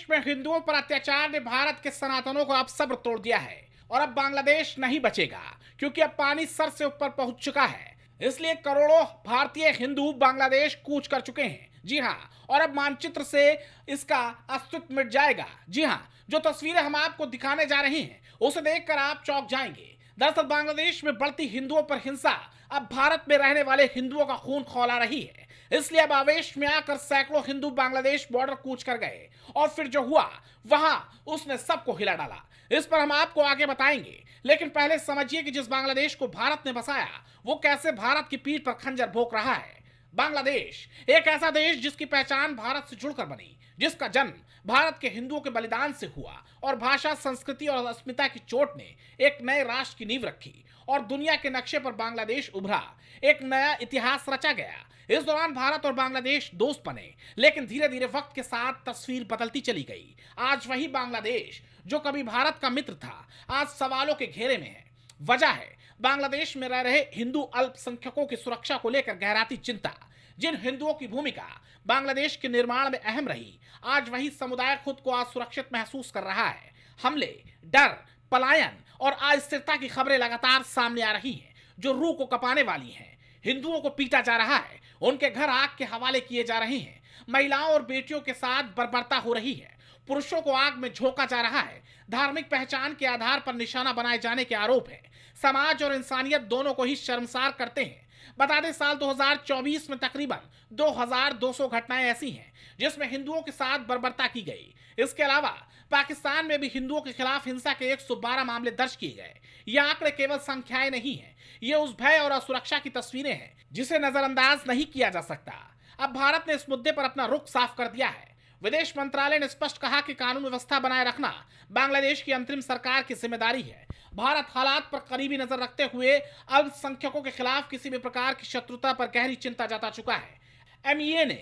में हिंदुओं पर अत्याचार ने भारत के सनातनों को अब सब्र तोड़ दिया है और अब बांग्लादेश नहीं बचेगा, क्योंकि अब पानी सर से ऊपर पहुंच चुका है। इसलिए करोड़ों भारतीय हिंदू बांग्लादेश कूच कर चुके हैं। जी हाँ, और अब मानचित्र से इसका अस्तित्व मिट जाएगा। जी हाँ, जो तस्वीरें हम आपको दिखाने जा रहे हैं उसे देखकर आप चौंक जाएंगे। दरअसल बांग्लादेश में बढ़ती हिंदुओं पर हिंसा अब भारत में रहने वाले हिंदुओं का खून खौला रही है। इसलिए अब आवेश में आकर सैकड़ों हिंदू बांग्लादेश बॉर्डर कूच कर गए और फिर जो हुआ वहां उसने सबको हिला डाला। इस पर हम आपको आगे बताएंगे, लेकिन पहले समझिए कि जिस बांग्लादेश को भारत ने बसाया वो कैसे भारत की पीठ पर खंजर भोंक रहा है। बांग्लादेश एक ऐसा देश जिसकी पहचान भारत से जुड़कर बनी, जिसका जन्म भारत के हिंदुओं के बलिदान से हुआ और भाषा, संस्कृति और अस्मिता की चोट ने एक नए राष्ट्र की नींव रखी और दुनिया के नक्शे पर बांग्लादेश उभरा। एक नया इतिहास रचा गया। इस दौरान भारत और बांग्लादेश दोस्त बने, लेकिन धीरे धीरे वक्त के साथ तस्वीर बदलती चली गई। आज वही बांग्लादेश जो कभी भारत का मित्र था, आज सवालों के घेरे में है। वजह है बांग्लादेश में रह रहे हिंदू अल्पसंख्यकों की सुरक्षा को लेकर गहराती चिंता। जिन हिंदुओं की भूमिका बांग्लादेश के निर्माण में अहम रही, आज वही समुदाय खुद को असुरक्षित महसूस कर रहा है। हमले, डर, पलायन और अस्थिरता की खबरें लगातार सामने आ रही हैं, जो रूह को कंपाने वाली हैं। हिंदुओं को पीटा जा रहा है, उनके घर आग के हवाले किए जा रहे हैं, महिलाओं और बेटियों के साथ बर्बरता हो रही है, पुरुषों को आग में झोंका जा रहा है, धार्मिक पहचान के आधार पर निशाना बनाए जाने के आरोप है। समाज और इंसानियत दोनों को ही शर्मसार करते हैं। बता दें, साल 2024 में तकरीबन 2200 घटनाएं ऐसी हैं जिसमें हिंदुओं के साथ बर्बरता की गई। इसके अलावा पाकिस्तान में भी हिंदुओं के खिलाफ हिंसा के 112 मामले दर्ज किए गए। ये आंकड़े केवल संख्याएं नहीं हैं, ये उस भय और असुरक्षा की तस्वीरें हैं जिसे नजरअंदाज नहीं किया जा सकता। अब भारत ने इस मुद्दे पर अपना रुख साफ कर दिया है। विदेश मंत्रालय ने स्पष्ट कहा कि कानून व्यवस्था बनाए रखना बांग्लादेश की अंतरिम सरकार की जिम्मेदारी है। भारत हालात पर करीबी नजर रखते हुए अल्पसंख्यकों के खिलाफ किसी भी प्रकार की शत्रुता पर गहरी चिंता जता चुका है। एमईए ने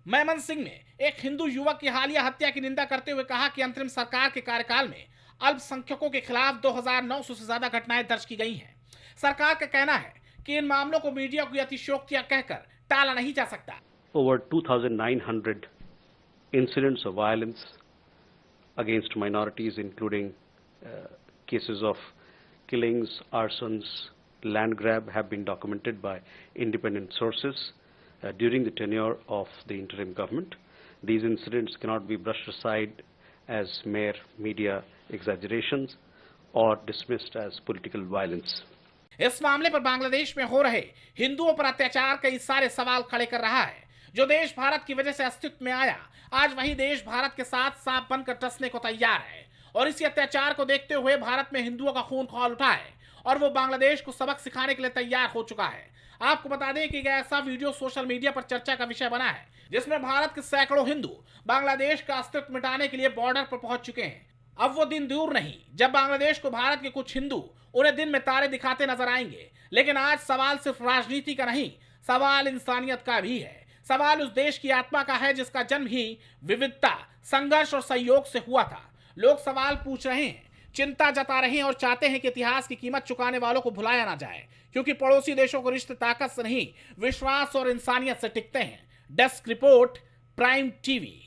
मैमनसिंह में एक हिंदू युवक की हालिया हत्या की निंदा करते हुए कहा कि अंतरिम सरकार के कार्यकाल में अल्पसंख्यकों के खिलाफ 2900 से ज्यादा घटनाएं दर्ज की गई हैं। सरकार का कहना है कि इन मामलों को मीडिया की अतिशयोक्तियां कहकर टाला नहीं जा सकता। Over 2,900 incidents of violence against minorities, including cases of killings, arsons, land grab, have been documented by independent sources during the tenure of the interim government. These incidents cannot be brushed aside as mere media exaggerations or dismissed as political violence. इस मामले पर बांग्लादेश में हो रहे हिंदुओं पर अत्याचार कई सारे सवाल खड़े कर रहा है। जो देश भारत की वजह से अस्तित्व में आया, आज वही देश भारत के साथ सांप बनकर टसने को तैयार है। और इसी अत्याचार को देखते हुए भारत में हिंदुओं का खून खौल उठा है और वो बांग्लादेश को सबक सिखाने के लिए तैयार हो चुका है। आपको बता दें कि ऐसा वीडियो सोशल मीडिया पर चर्चा का विषय बना है, जिसमें भारत के सैकड़ों हिंदू बांग्लादेश का अस्तित्व मिटाने के लिए बॉर्डर पर पहुंच चुके हैं। अब वो दिन दूर नहीं जब बांग्लादेश को भारत के कुछ हिंदू उन्हें दिन में तारे दिखाते नजर आएंगे। लेकिन आज सवाल सिर्फ राजनीति का नहीं, सवाल इंसानियत का भी है। सवाल उस देश की आत्मा का है जिसका जन्म ही विविधता, संघर्ष और सहयोग से हुआ था। लोग सवाल पूछ रहे हैं, चिंता जता रहे हैं और चाहते हैं कि इतिहास की कीमत चुकाने वालों को भुलाया ना जाए, क्योंकि पड़ोसी देशों को रिश्ते ताकत से नहीं, विश्वास और इंसानियत से टिकते हैं। Desk report, prime TV.